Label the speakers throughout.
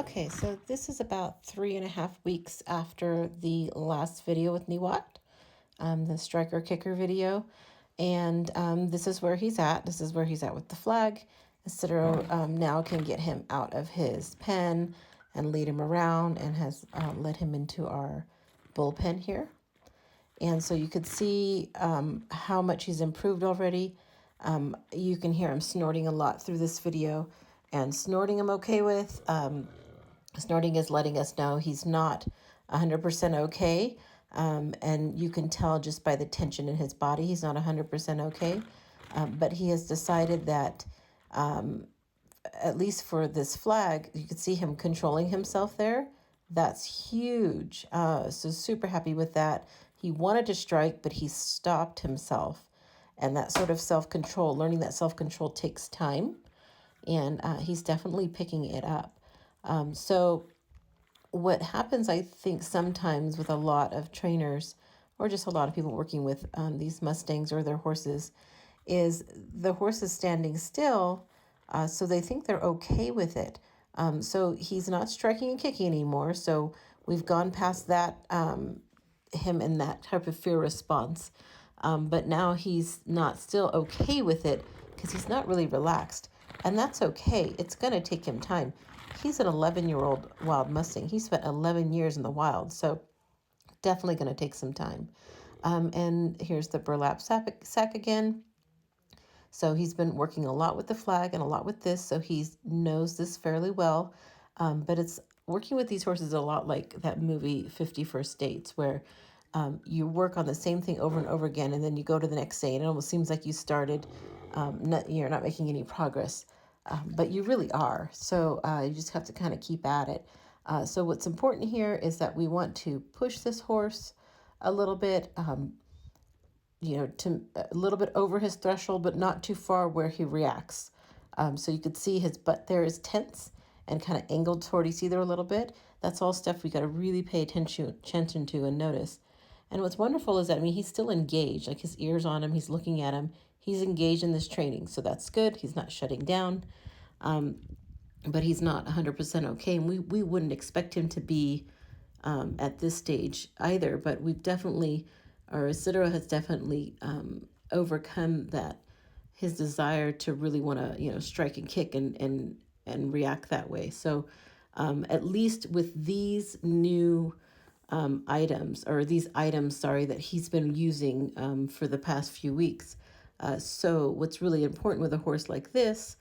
Speaker 1: Okay, so this is about 3.5 weeks after the last video with Niwat, the striker kicker video. And this is where he's at. This is where he's at with the flag. Citro now can get him out of his pen and lead him around, and has led him into our bullpen here. And so you could see how much he's improved already. You can hear him snorting a lot through this video, and snorting I'm okay with. Snorting is letting us know he's not 100% okay. And you can tell just by the tension in his body, he's not 100% okay. But he has decided that, at least for this flag, you can see him controlling himself there. That's huge. So super happy with that. He wanted to strike, but he stopped himself. And that sort of self-control, learning that self-control takes time. And he's definitely picking it up. So what happens, I think, sometimes with a lot of trainers or just a lot of people working with these Mustangs or their horses is the horse is standing still, so they think they're okay with it. So he's not striking and kicking anymore. So we've gone past that, him in that type of fear response. But now he's not still okay with it because he's not really relaxed. And that's okay. It's going to take him time. He's an 11-year-old wild Mustang. He spent 11 years in the wild. So definitely going to take some time. And here's the burlap sack again. So he's been working a lot with the flag and a lot with this. So he knows this fairly well. But it's working with these horses a lot like that movie 50 First Dates, where you work on the same thing over and over again, and then you go to the next day, and it almost seems like you started, you're not making any progress, but you really are. So you just have to kind of keep at it. So what's important here is that we want to push this horse a little bit, to a little bit over his threshold, but not too far where he reacts. So you could see his butt there is tense and kind of angled toward each other a little bit. That's all stuff we got to really pay attention to and notice. And what's wonderful is that, he's still engaged, like his ears on him, he's looking at him, he's engaged in this training. So that's good. He's not shutting down, but he's not 100% okay. And we wouldn't expect him to be at this stage either, but we've definitely, or Isidro has definitely overcome that, his desire to really want to, strike and kick and react that way. So at least with these new items, that he's been using for the past few weeks. So what's really important with a horse like this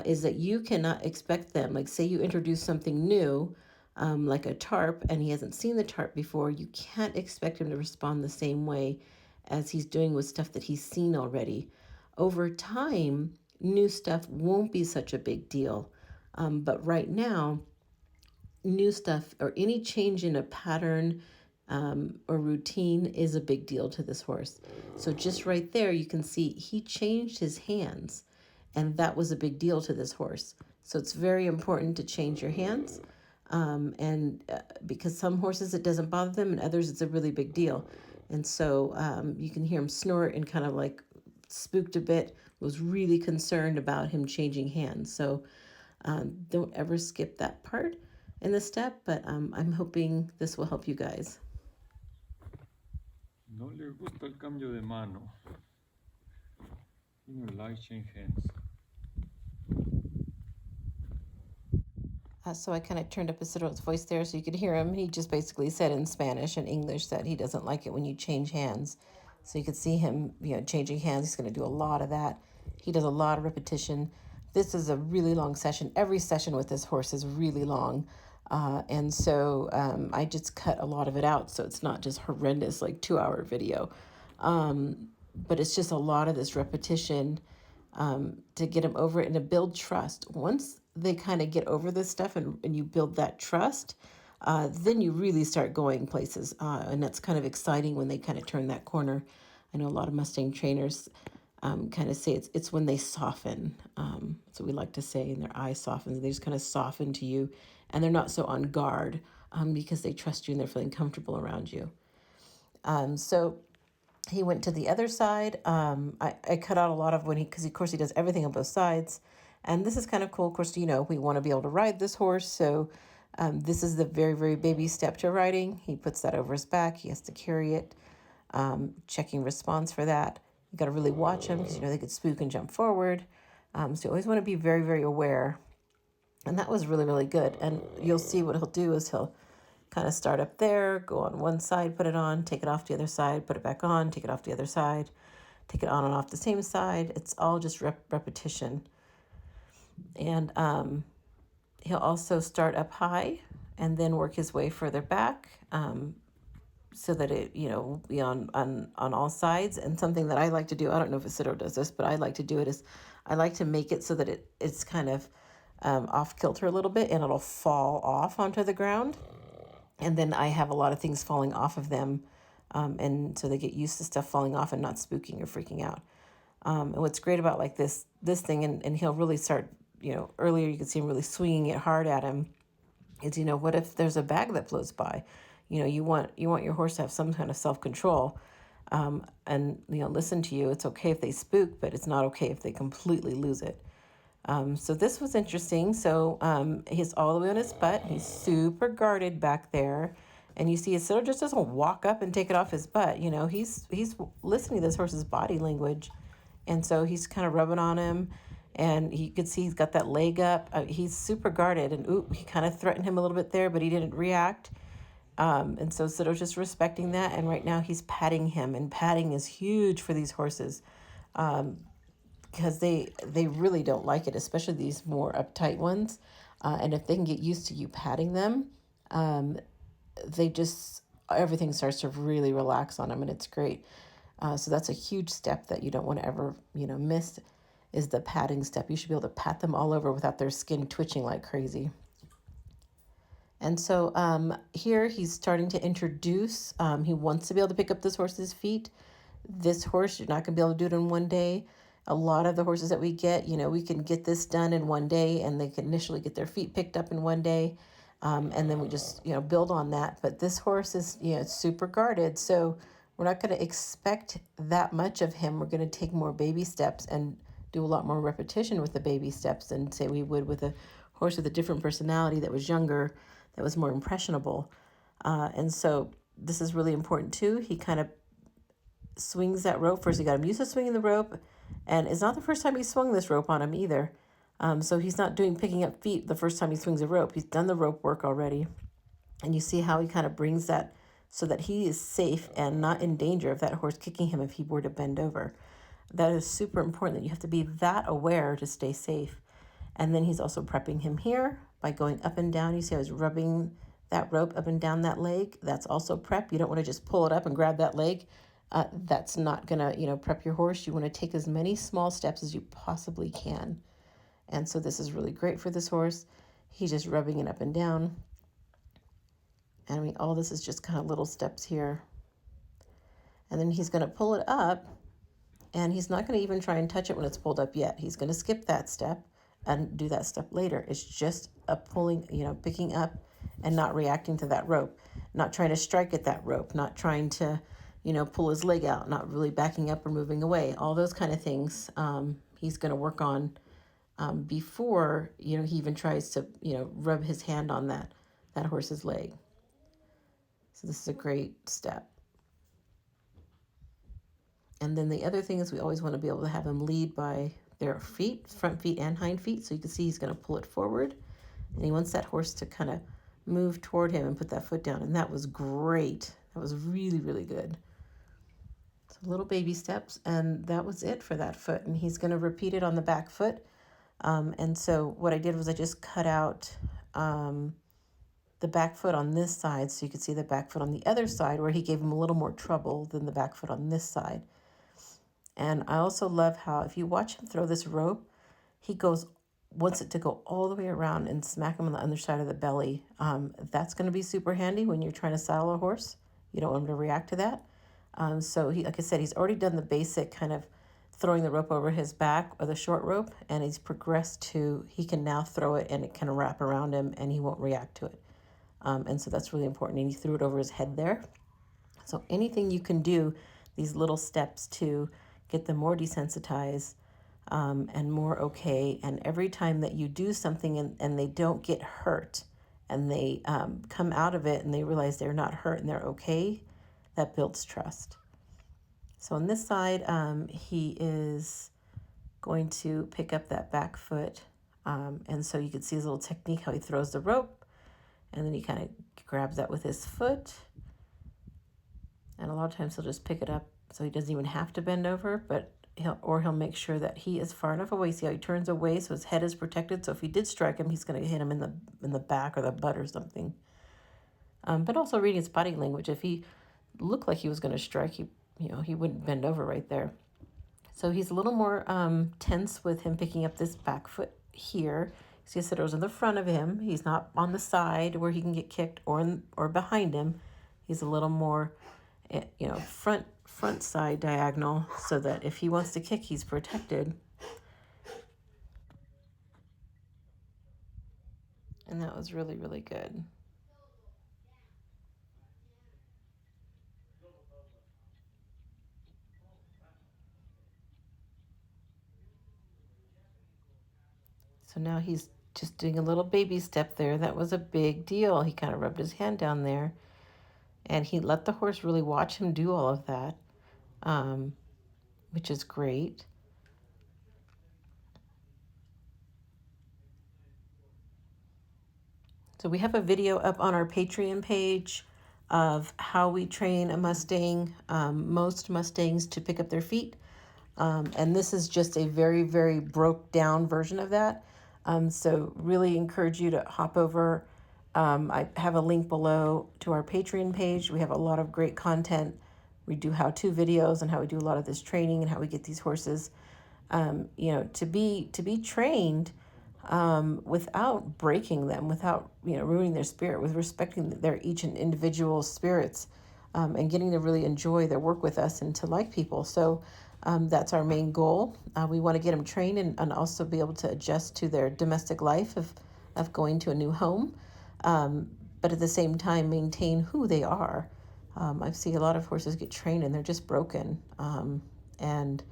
Speaker 1: is that you cannot expect them, like say you introduce something new, like a tarp, and he hasn't seen the tarp before, you can't expect him to respond the same way as he's doing with stuff that he's seen already. Over time, new stuff won't be such a big deal. But right now, new stuff or any change in a pattern or routine is a big deal to this horse. So just right there, you can see he changed his hands, and that was a big deal to this horse. So it's very important to change your hands. Because some horses it doesn't bother them, and others it's a really big deal. And so you can hear him snort and kind of like spooked a bit, was really concerned about him changing hands. So don't ever skip that part in the step, but I'm hoping this will help you guys.
Speaker 2: No le gusta el cambio de mano. He no likes change hands.
Speaker 1: So I kind of turned up Isidro's voice there so you could hear him. He just basically said in Spanish and English that he doesn't like it when you change hands. So you could see him, changing hands. He's going to do a lot of that. He does a lot of repetition. This is a really long session. Every session with this horse is really long. And so I just cut a lot of it out, so it's not just horrendous, like 2-hour video. But it's just a lot of this repetition to get them over it and to build trust. Once they kind of get over this stuff and you build that trust, then you really start going places. And that's kind of exciting when they kind of turn that corner. I know a lot of Mustang trainers kind of say it's when they soften. That's what we like to say, and their eyes soften. They just kind of soften to you, and they're not so on guard because they trust you and they're feeling comfortable around you. So he went to the other side. I cut out a lot of because of course he does everything on both sides. And this is kind of cool. Of course, we want to be able to ride this horse. So this is the very, very baby step to riding. He puts that over his back. He has to carry it, checking response for that. You got to really watch them because, they could spook and jump forward. So you always want to be very, very aware. And that was really, really good. And you'll see what he'll do is he'll kind of start up there, go on one side, put it on, take it off the other side, put it back on, take it off the other side, take it on and off the same side. It's all just repetition. And he'll also start up high and then work his way further back, so that it, will be on all sides. And something that I like to do, I don't know if Isidro does this, but I like to do it is I like to make it so that it's kind of off kilter a little bit, and it'll fall off onto the ground. And then I have a lot of things falling off of them, and so they get used to stuff falling off and not spooking or freaking out. And what's great about like this thing, and he'll really start, earlier you could see him really swinging it hard at him, is, what if there's a bag that floats by? You want your horse to have some kind of self-control, and, listen to you. It's okay if they spook, but it's not okay if they completely lose it. So this was interesting. So he's all the way on his butt. He's super guarded back there. And you see Isidro just doesn't walk up and take it off his butt. He's listening to this horse's body language. And so he's kind of rubbing on him. And you can see he's got that leg up. He's super guarded. And he kind of threatened him a little bit there, but he didn't react. And so Isidro's just respecting that. And right now he's patting him. And patting is huge for these horses. Because they really don't like it, especially these more uptight ones. And if they can get used to you patting them, everything starts to really relax on them, and it's great. So that's a huge step that you don't want to ever, miss, is the patting step. You should be able to pat them all over without their skin twitching like crazy. And so here he's starting to introduce, he wants to be able to pick up this horse's feet. This horse, you're not going to be able to do it in one day. A lot of the horses that we get, we can get this done in one day, and they can initially get their feet picked up in one day. And then we just, build on that. But this horse is, super guarded. So we're not going to expect that much of him. We're going to take more baby steps and do a lot more repetition with the baby steps than say we would with a horse with a different personality that was younger, that was more impressionable. And so this is really important too. He kind of swings that rope. First, he got him used to swinging the rope. And it's not the first time he swung this rope on him either. So he's not doing picking up feet the first time he swings a rope. He's done the rope work already. And you see how he kind of brings that so that he is safe and not in danger of that horse kicking him if he were to bend over. That is super important, that you have to be that aware to stay safe. And then he's also prepping him here by going up and down. You see how he's rubbing that rope up and down that leg. That's also prep. You don't want to just pull it up and grab that leg. That's not going to, prep your horse. You want to take as many small steps as you possibly can. And so this is really great for this horse. He's just rubbing it up and down. And I mean, all this is just kind of little steps here. And then he's going to pull it up, and he's not going to even try and touch it when it's pulled up yet. He's going to skip that step and do that step later. It's just a pulling, picking up and not reacting to that rope, not trying to strike at that rope, not trying to, pull his leg out, not really backing up or moving away. All those kind of things he's going to work on before, he even tries to, rub his hand on that horse's leg. So this is a great step. And then the other thing is we always want to be able to have him lead by their feet, front feet and hind feet. So you can see he's going to pull it forward. And he wants that horse to kind of move toward him and put that foot down. And that was great. That was really, really good. So little baby steps. And that was it for that foot. And he's going to repeat it on the back foot. And so what I did was I just cut out the back foot on this side. So you could see the back foot on the other side, where he gave him a little more trouble than the back foot on this side. And I also love how if you watch him throw this rope, he wants it to go all the way around and smack him on the underside of the belly. That's going to be super handy when you're trying to saddle a horse. You don't want him to react to that. So he, like I said, he's already done the basic kind of throwing the rope over his back, or the short rope, and he's progressed to, he can now throw it and it kind of wrap around him and he won't react to it. And so that's really important. And he threw it over his head there. So anything you can do, these little steps to get them more desensitized, and more okay. And every time that you do something and they don't get hurt and they come out of it and they realize they're not hurt and they're okay, that builds trust. So on this side, he is going to pick up that back foot. And so you can see his little technique, how he throws the rope and then he kind of grabs that with his foot. And a lot of times he'll just pick it up so he doesn't even have to bend over, but he'll make sure that he is far enough away. See how he turns away so his head is protected. So if he did strike him, he's going to hit him in the back or the butt or something. But also reading his body language. If he looked like he was going to strike, he wouldn't bend over right there. So he's a little more tense with him picking up this back foot here. See, Cedro's in the front of him. He's not on the side where he can get kicked or behind him. He's a little more, front side diagonal so that if he wants to kick, he's protected. And that was really, really good. So now he's just doing a little baby step there. That was a big deal. He kind of rubbed his hand down there. And he let the horse really watch him do all of that, which is great. So we have a video up on our Patreon page of how we train a Mustang, most Mustangs to pick up their feet. And this is just a very, very broke down version of that. So really encourage you to hop over. I have a link below to our Patreon page. We have a lot of great content. We do how-to videos and how we do a lot of this training and how we get these horses, to be trained without breaking them, without ruining their spirit, with respecting their each and individual spirits, and getting to really enjoy their work with us and to like people. So that's our main goal. We want to get them trained and also be able to adjust to their domestic life of going to a new home, but at the same time maintain who they are. I've seen a lot of horses get trained and they're just broken, and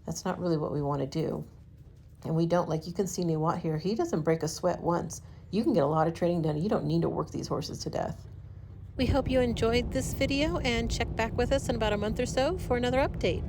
Speaker 1: that's not really what we want to do. And we don't, like you can see Niwat here, he doesn't break a sweat once. You can get a lot of training done. You don't need to work these horses to death. We hope you enjoyed this video and check back with us in about a month or so for another update.